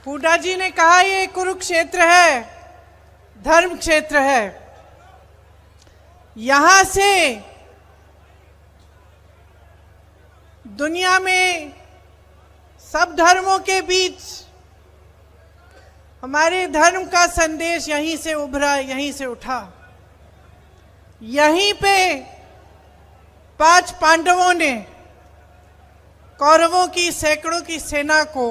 हुड्डा जी ने कहा ये कुरुक्षेत्र है, धर्म क्षेत्र है। यहां से दुनिया में सब धर्मों के बीच हमारे धर्म का संदेश यहीं से उभरा, यहीं से उठा। यहीं पे 5 पांडवों ने कौरवों की सैकड़ों की सेना को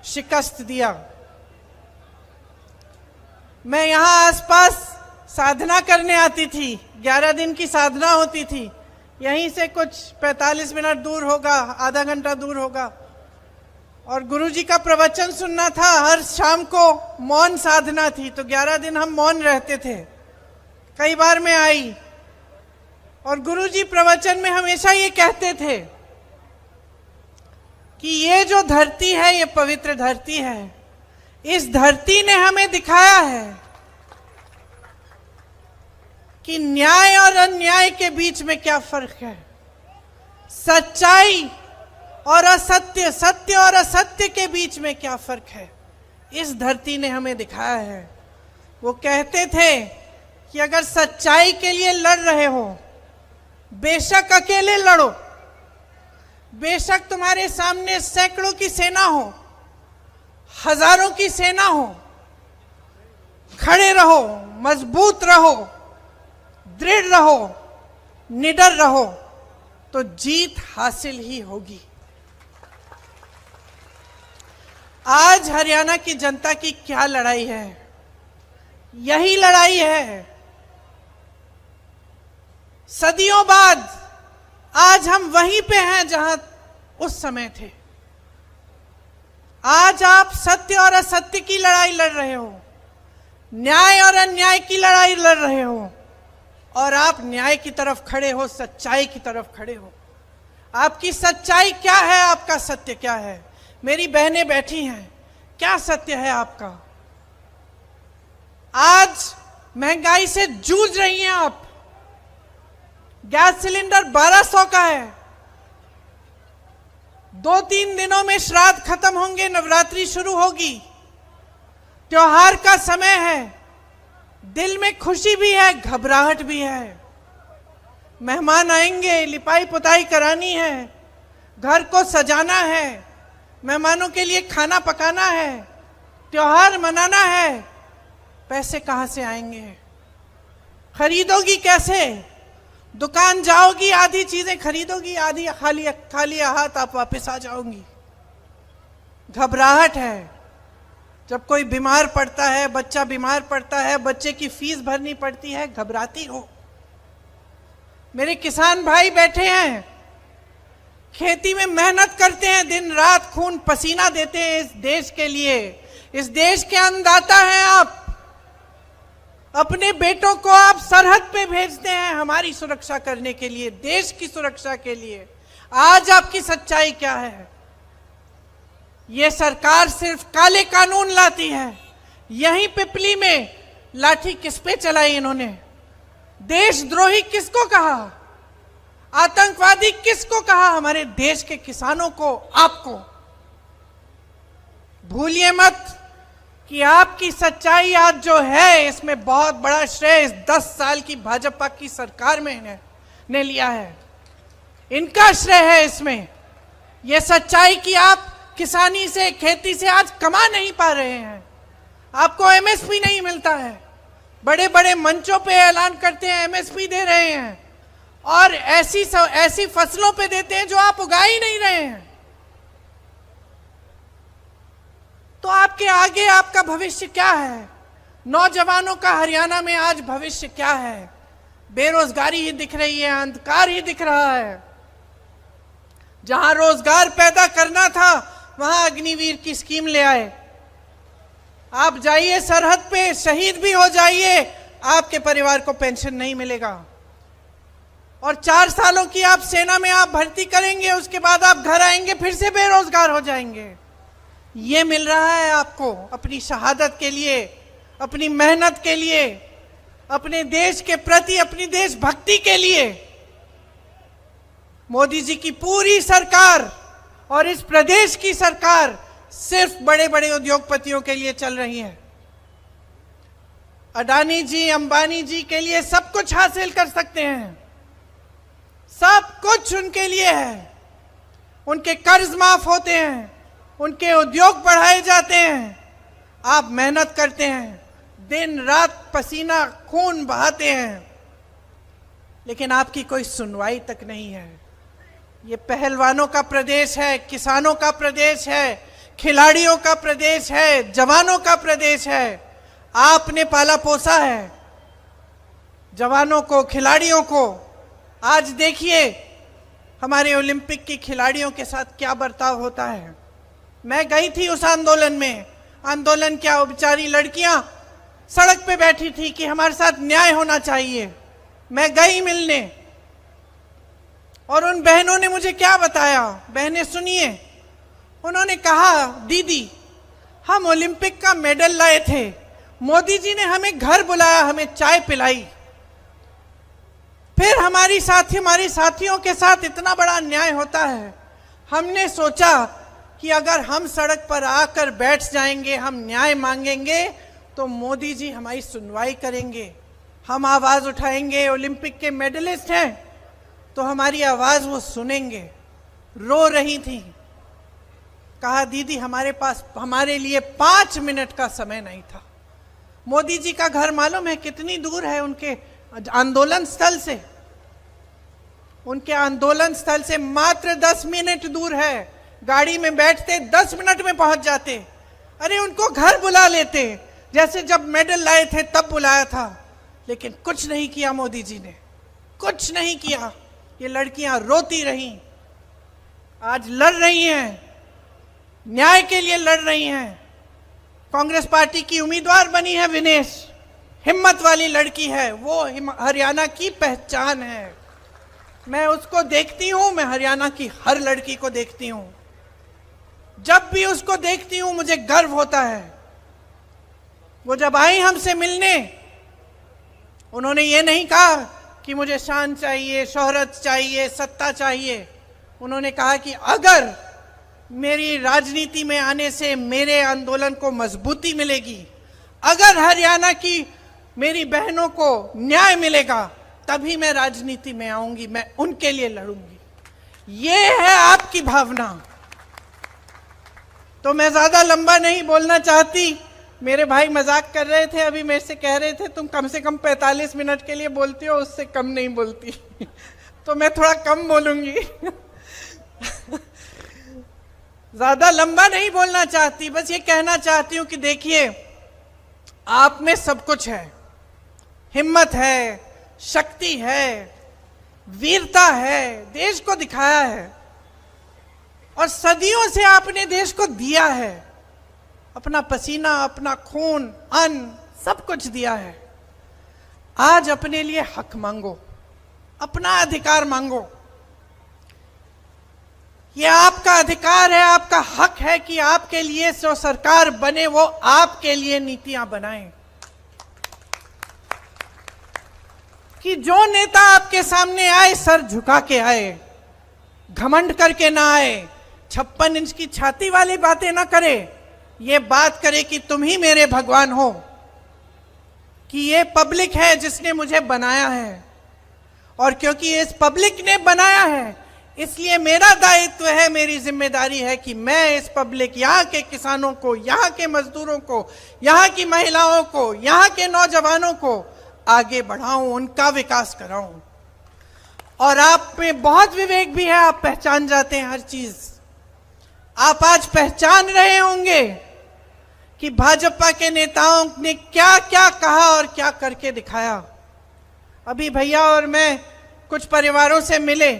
शिकस्त दिया। मैं यहां आसपास साधना करने आती थी, 11 दिन की साधना होती थी। यहीं से कुछ 45 मिनट दूर होगा, आधा घंटा दूर होगा, और गुरुजी का प्रवचन सुनना था। हर शाम को मौन साधना थी, तो 11 दिन हम मौन रहते थे। कई बार मैं आई और गुरुजी प्रवचन में हमेशा ये कहते थे कि ये जो धरती है, ये पवित्र धरती है। इस धरती ने हमें दिखाया है कि न्याय और अन्याय के बीच में क्या फर्क है, सच्चाई और असत्य, सत्य और असत्य के बीच में क्या फर्क है। इस धरती ने हमें दिखाया है। वो कहते थे कि अगर सच्चाई के लिए लड़ रहे हो, बेशक अकेले लड़ो, बेशक तुम्हारे सामने सैकड़ों की सेना हो, हजारों की सेना हो, खड़े रहो, मजबूत रहो, दृढ़ रहो, निडर रहो, तो जीत हासिल ही होगी। आज हरियाणा की जनता की क्या लड़ाई है? यही लड़ाई है। सदियों बाद आज हम वहीं पे हैं जहां उस समय थे। आज आप सत्य और असत्य की लड़ाई लड़ रहे हो, न्याय और अन्याय की लड़ाई लड़ रहे हो, और आप न्याय की तरफ खड़े हो, सच्चाई की तरफ खड़े हो। आपकी सच्चाई क्या है, आपका सत्य क्या है? मेरी बहनें बैठी हैं, क्या सत्य है आपका? आज महंगाई से जूझ रही हैं आप। गैस सिलेंडर 1200 का है। 2-3 दिनों में श्राद्ध खत्म होंगे, नवरात्रि शुरू होगी, त्योहार का समय है। दिल में खुशी भी है, घबराहट भी है। मेहमान आएंगे, लिपाई पुताई करानी है, घर को सजाना है, मेहमानों के लिए खाना पकाना है, त्योहार मनाना है। पैसे कहां से आएंगे? खरीदोगी कैसे? दुकान जाओगी, आधी चीजें खरीदोगी, आधी खाली हाथ आप वापस आ जाओगी। घबराहट है। जब कोई बीमार पड़ता है, बच्चा बीमार पड़ता है, बच्चे की फीस भरनी पड़ती है, घबराती हो। मेरे किसान भाई बैठे हैं, खेती में मेहनत करते हैं, दिन रात खून पसीना देते हैं इस देश के लिए। इस देश के अन्नदाता हैं आप। अपने बेटों को आप सरहद पे भेजते हैं हमारी सुरक्षा करने के लिए, देश की सुरक्षा के लिए। आज आपकी सच्चाई क्या है? ये सरकार सिर्फ काले कानून लाती है। यहीं पिपली में लाठी किस पे चलाई इन्होंने? देशद्रोही किसको कहा? आतंकवादी किसको कहा? हमारे देश के किसानों को, आपको। भूलिए मत कि आपकी सच्चाई आज जो है, इसमें बहुत बड़ा श्रेय इस 10 साल की भाजपा की सरकार में ने लिया है। इनका श्रेय है इसमें। यह सच्चाई कि आप किसानी से, खेती से आज कमा नहीं पा रहे हैं, आपको एमएसपी नहीं मिलता है। बड़े बड़े मंचों पे ऐलान करते हैं एमएसपी दे रहे हैं, और ऐसी फसलों पे देते हैं जो आप उगा ही नहीं रहे हैं। तो आपके आगे आपका भविष्य क्या है? नौजवानों का हरियाणा में आज भविष्य क्या है? बेरोजगारी ही दिख रही है, अंधकार ही दिख रहा है। जहां रोजगार पैदा करना था, वहां अग्निवीर की स्कीम ले आए। आप जाइए सरहद पे, शहीद भी हो जाइए, आपके परिवार को पेंशन नहीं मिलेगा। और 4 सालों की आप सेना में आप भर्ती करेंगे, उसके बाद आप घर आएंगे, फिर से बेरोजगार हो जाएंगे। ये मिल रहा है आपको अपनी शहादत के लिए, अपनी मेहनत के लिए, अपने देश के प्रति, अपनी देशभक्ति के लिए। मोदी जी की पूरी सरकार और इस प्रदेश की सरकार सिर्फ बड़े बड़े उद्योगपतियों के लिए चल रही है। अडानी जी, अंबानी जी के लिए सब कुछ हासिल कर सकते हैं, सब कुछ उनके लिए है। उनके कर्ज माफ होते हैं, उनके उद्योग बढ़ाए जाते हैं। आप मेहनत करते हैं, दिन रात पसीना खून बहाते हैं, लेकिन आपकी कोई सुनवाई तक नहीं है। ये पहलवानों का प्रदेश है, किसानों का प्रदेश है, खिलाड़ियों का प्रदेश है, जवानों का प्रदेश है। आपने पाला पोसा है जवानों को, खिलाड़ियों को। आज देखिए हमारे ओलंपिक की खिलाड़ियों के साथ क्या बर्ताव होता है। मैं गई थी उस आंदोलन में। आंदोलन क्या, वो बेचारी लड़कियां सड़क पे बैठी थी कि हमारे साथ न्याय होना चाहिए। मैं गई मिलने, और उन बहनों ने मुझे क्या बताया। बहनें सुनिए, उन्होंने कहा, दीदी हम ओलंपिक का मेडल लाए थे, मोदी जी ने हमें घर बुलाया, हमें चाय पिलाई, फिर हमारी साथियों के साथ इतना बड़ा अन्याय होता है। हमने सोचा कि अगर हम सड़क पर आकर बैठ जाएंगे, हम न्याय मांगेंगे, तो मोदी जी हमारी सुनवाई करेंगे, हम आवाज उठाएंगे। ओलंपिक के मेडलिस्ट हैं तो हमारी आवाज वो सुनेंगे। रो रही थी। कहा, दीदी हमारे पास हमारे लिए 5 मिनट का समय नहीं था। मोदी जी का घर मालूम है कितनी दूर है उनके आंदोलन स्थल से? उनके आंदोलन स्थल से मात्र 10 मिनट दूर है। गाड़ी में बैठते 10 मिनट में पहुंच जाते। अरे उनको घर बुला लेते, जैसे जब मेडल लाए थे तब बुलाया था, लेकिन कुछ नहीं किया मोदी जी ने, कुछ नहीं किया। ये लड़कियां रोती रहीं, आज लड़ रही हैं, न्याय के लिए लड़ रही हैं। कांग्रेस पार्टी की उम्मीदवार बनी है विनेश, हिम्मत वाली लड़की है, वो हरियाणा की पहचान है। मैं उसको देखती हूं, मैं हरियाणा की हर लड़की को देखती हूं, जब भी उसको देखती हूं मुझे गर्व होता है। वो जब आई हमसे मिलने, उन्होंने ये नहीं कहा कि मुझे शान चाहिए, शोहरत चाहिए, सत्ता चाहिए। उन्होंने कहा कि अगर मेरी राजनीति में आने से मेरे आंदोलन को मजबूती मिलेगी, अगर हरियाणा की मेरी बहनों को न्याय मिलेगा, तभी मैं राजनीति में आऊंगी, मैं उनके लिए लड़ूंगी। ये है आपकी भावना। तो मैं ज्यादा लंबा नहीं बोलना चाहती। मेरे भाई मजाक कर रहे थे, अभी मेरे से कह रहे थे तुम कम से कम 45 मिनट के लिए बोलती हो, उससे कम नहीं बोलती। तो मैं थोड़ा कम बोलूंगी। ज्यादा लंबा नहीं बोलना चाहती, बस ये कहना चाहती हूं कि देखिए आप में सब कुछ है, हिम्मत है, शक्ति है, वीरता है, देश को दिखाया है, और सदियों से आपने देश को दिया है, अपना पसीना, अपना खून, अन्न, सब कुछ दिया है। आज अपने लिए हक मांगो, अपना अधिकार मांगो। ये आपका अधिकार है, आपका हक है कि आपके लिए जो सरकार बने वो आपके लिए नीतियां बनाए, कि जो नेता आपके सामने आए सर झुका के आए, घमंड करके ना आए, 56 इंच की छाती वाली बातें ना करे, ये बात करे कि तुम ही मेरे भगवान हो, कि ये पब्लिक है जिसने मुझे बनाया है, और क्योंकि इस पब्लिक ने बनाया है इसलिए मेरा दायित्व है, मेरी जिम्मेदारी है कि मैं इस पब्लिक, यहाँ के किसानों को, यहाँ के मजदूरों को, यहाँ की महिलाओं को, यहाँ के नौजवानों को आगे बढ़ाऊं, उनका विकास कराऊं। और आप में बहुत विवेक भी है, आप पहचान जाते हैं हर चीज। आप आज पहचान रहे होंगे कि भाजपा के नेताओं ने क्या क्या कहा और क्या करके दिखाया। अभी भैया और मैं कुछ परिवारों से मिले,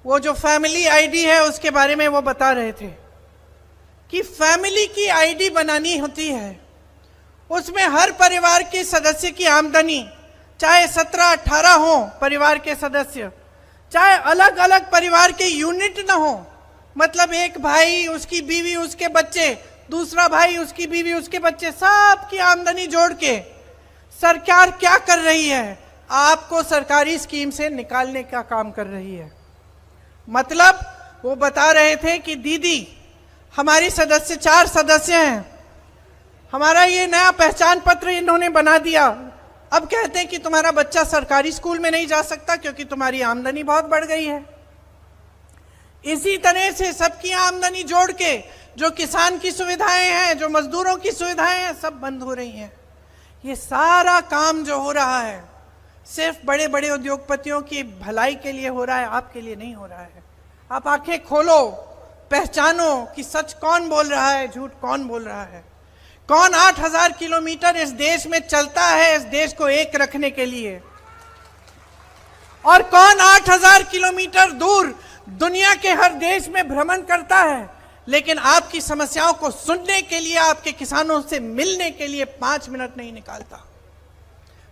वो जो फैमिली आईडी है उसके बारे में वो बता रहे थे कि फैमिली की आईडी बनानी होती है, उसमें हर परिवार के सदस्य की आमदनी, चाहे 17-18 हो परिवार के सदस्य, चाहे अलग अलग परिवार के यूनिट ना हो, मतलब एक भाई, उसकी बीवी, उसके बच्चे, दूसरा भाई, उसकी बीवी, उसके बच्चे, सब की आमदनी जोड़ के सरकार क्या कर रही है, आपको सरकारी स्कीम से निकालने का काम कर रही है। मतलब वो बता रहे थे कि दीदी हमारी सदस्य 4 सदस्य हैं, हमारा ये नया पहचान पत्र इन्होंने बना दिया, अब कहते हैं कि तुम्हारा बच्चा सरकारी स्कूल में नहीं जा सकता क्योंकि तुम्हारी आमदनी बहुत बढ़ गई है। इसी तरह से सबकी आमदनी जोड़ के जो किसान की सुविधाएं हैं, जो मजदूरों की सुविधाएं हैं, सब बंद हो रही हैं। ये सारा काम जो हो रहा है सिर्फ बड़े बड़े उद्योगपतियों की भलाई के लिए हो रहा है, आपके लिए नहीं हो रहा है। आप आंखें खोलो, पहचानो कि सच कौन बोल रहा है, झूठ कौन बोल रहा है। कौन 8000 किलोमीटर इस देश में चलता है इस देश को एक रखने के लिए, और कौन 8000 किलोमीटर दूर दुनिया के हर देश में भ्रमण करता है, लेकिन आपकी समस्याओं को सुनने के लिए, आपके किसानों से मिलने के लिए 5 मिनट नहीं निकालता।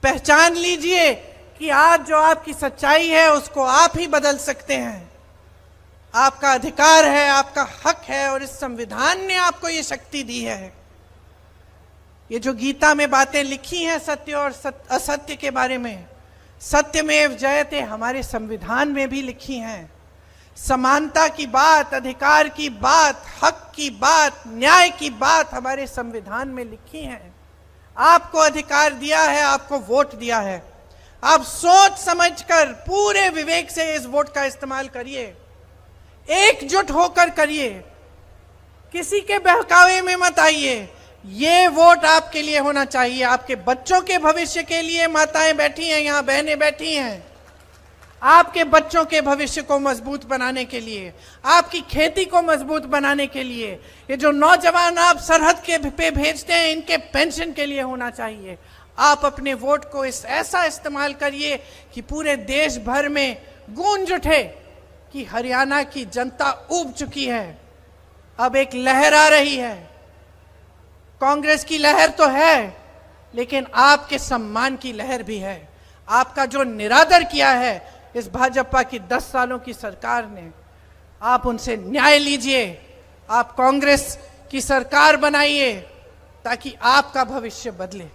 पहचान लीजिए कि आज जो आपकी सच्चाई है उसको आप ही बदल सकते हैं। आपका अधिकार है, आपका हक है, और इस संविधान ने आपको ये शक्ति दी है। ये जो गीता में बातें लिखी हैं सत्य और असत्य के बारे में, सत्यमेव जयते हमारे संविधान में भी लिखी हैं। समानता की बात, अधिकार की बात, हक की बात, न्याय की बात हमारे संविधान में लिखी है। आपको अधिकार दिया है, आपको वोट दिया है। आप सोच समझकर पूरे विवेक से इस वोट का इस्तेमाल करिए, एकजुट होकर करिए, किसी के बहकावे में मत आइए। ये वोट आपके लिए होना चाहिए, आपके बच्चों के भविष्य के लिए। माताएं बैठी हैं यहाँ, बहनें बैठी हैं, आपके बच्चों के भविष्य को मजबूत बनाने के लिए, आपकी खेती को मजबूत बनाने के लिए। ये जो नौजवान आप सरहद के पे भेजते हैं, इनके पेंशन के लिए होना चाहिए। आप अपने वोट को ऐसा इस्तेमाल करिए कि पूरे देश भर में गूंज उठे कि हरियाणा की जनता ऊब चुकी है, अब एक लहर आ रही है। कांग्रेस की लहर तो है, लेकिन आपके सम्मान की लहर भी है। आपका जो निरादर किया है इस भाजपा की 10 सालों की सरकार ने, आप उनसे न्याय लीजिए। आप कांग्रेस की सरकार बनाइए ताकि आपका भविष्य बदले।